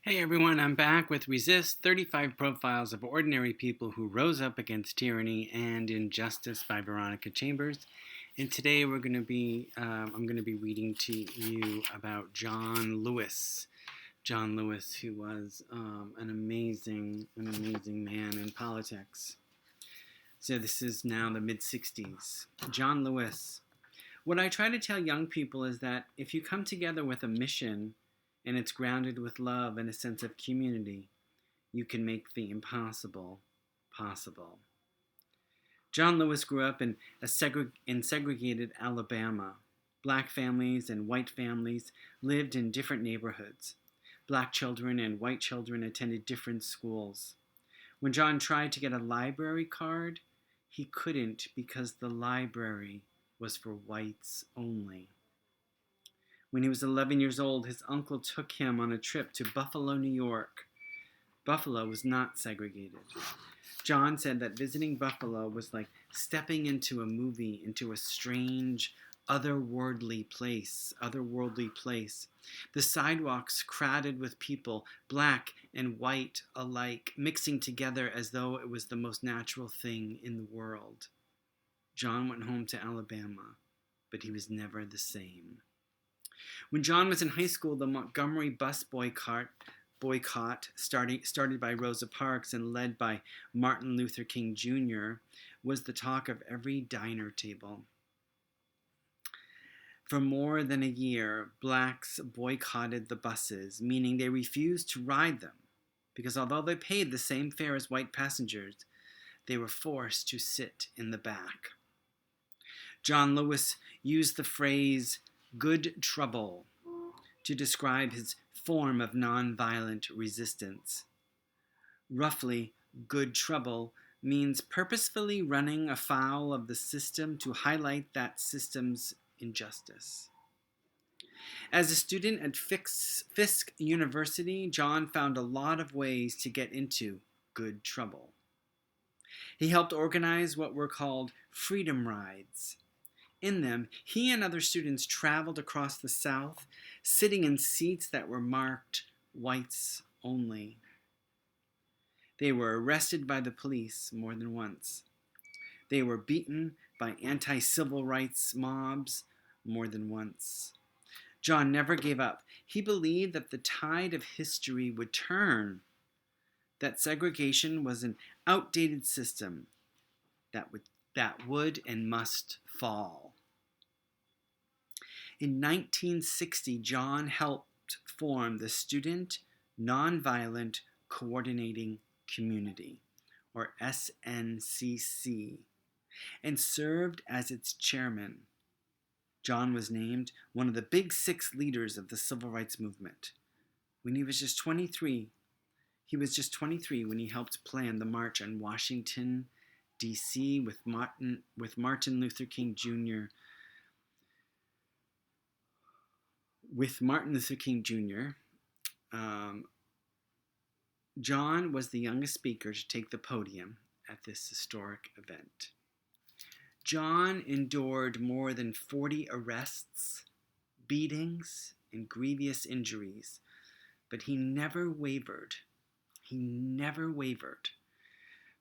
Hey everyone, I'm back with Resist 35 Profiles of Ordinary People Who Rose Up Against Tyranny and Injustice by Veronica Chambers. And today I'm going to be reading to you about John Lewis. John Lewis, who was an amazing man in politics. So this is now the mid 60s. John Lewis. What I try to tell young people is that if you come together with a mission and it's grounded with love and a sense of community, you can make the impossible possible. John Lewis grew up in segregated Alabama. Black families and white families lived in different neighborhoods. Black children and white children attended different schools. When John tried to get a library card, he couldn't because the library was for whites only. When he was 11 years old, his uncle took him on a trip to Buffalo, New York. Buffalo was not segregated. John said that visiting Buffalo was like stepping into a movie, into a strange, otherworldly place. The sidewalks crowded with people, black and white alike, mixing together as though it was the most natural thing in the world. John went home to Alabama, but he was never the same. When John was in high school, the Montgomery bus boycott started by Rosa Parks and led by Martin Luther King Jr., was the talk of every diner table. For more than a year, blacks boycotted the buses, meaning they refused to ride them, because although they paid the same fare as white passengers, they were forced to sit in the back. John Lewis used the phrase good trouble to describe his form of nonviolent resistance. Roughly, good trouble means purposefully running afoul of the system to highlight that system's injustice. As a student at Fisk University, John found a lot of ways to get into good trouble. He helped organize what were called freedom rides. In them, he and other students traveled across the South, sitting in seats that were marked whites only. They were arrested by the police more than once. They were beaten by anti-civil rights mobs more than once. John never gave up. He believed that the tide of history would turn, that segregation was an outdated system that would and must fall. In 1960, John helped form the Student Nonviolent Coordinating Community, or SNCC, and served as its chairman. John was named one of the Big Six leaders of the Civil Rights Movement. He was just 23 when he helped plan the March on Washington, D.C. with Martin Luther King Jr. John was the youngest speaker to take the podium at this historic event. John endured more than 40 arrests, beatings, and grievous injuries, but he never wavered.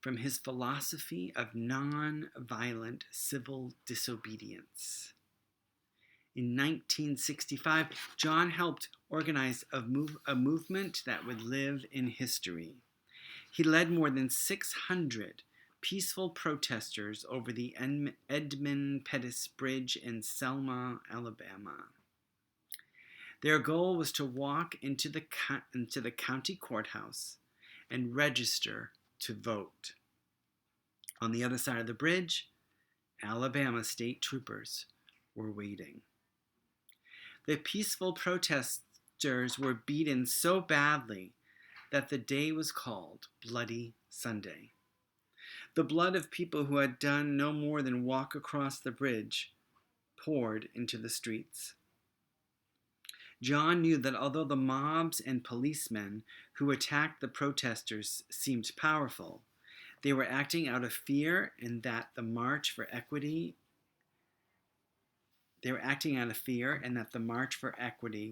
From his philosophy of non-violent civil disobedience. In 1965, John helped organize a movement that would live in history. He led more than 600 peaceful protesters over the Edmund Pettus Bridge in Selma, Alabama. Their goal was to walk into the county courthouse and register to vote. On the other side of the bridge, Alabama state troopers were waiting. The peaceful protesters were beaten so badly that the day was called Bloody Sunday. The blood of people who had done no more than walk across the bridge poured into the streets. John knew that although the mobs and policemen who attacked the protesters seemed powerful, they were acting out of fear, and that the March for Equity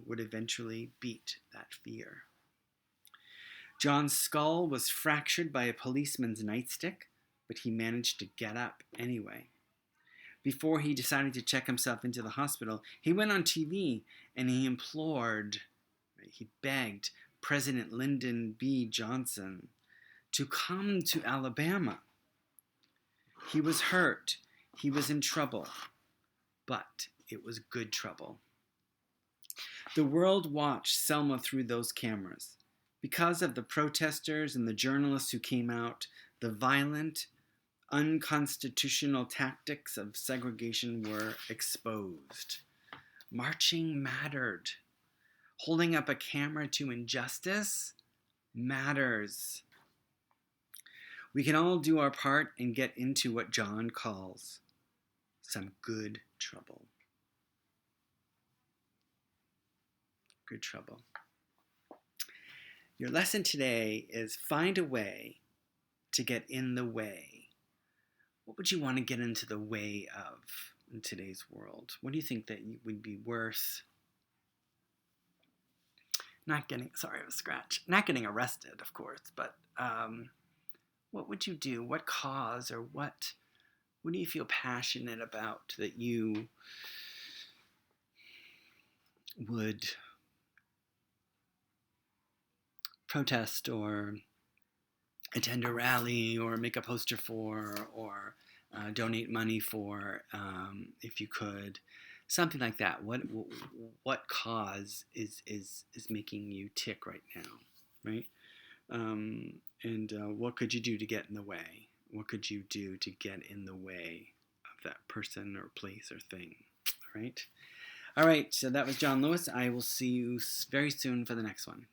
would eventually beat that fear. John's skull was fractured by a policeman's nightstick, but he managed to get up anyway. Before he decided to check himself into the hospital, he went on TV and he begged President Lyndon B. Johnson to come to Alabama. He was hurt. He was in trouble. But it was good trouble. The world watched Selma through those cameras. Because of the protesters and the journalists who came out, the violent, unconstitutional tactics of segregation were exposed. Marching mattered. Holding up a camera to injustice matters. We can all do our part and get into what John calls some good trouble. Good trouble. Your lesson today is find a way to get in the way. What would you want to get into the way of in today's world? What do you think that would be worth not getting arrested, of course, but what would you do? What cause or what do you feel passionate about that you would protest or attend a rally or make a poster for or donate money for, if you could, something like that. What cause is making you tick right now, right? And what could you do to get in the way? What could you do to get in the way of that person or place or thing? All right. So that was John Lewis. I will see you very soon for the next one.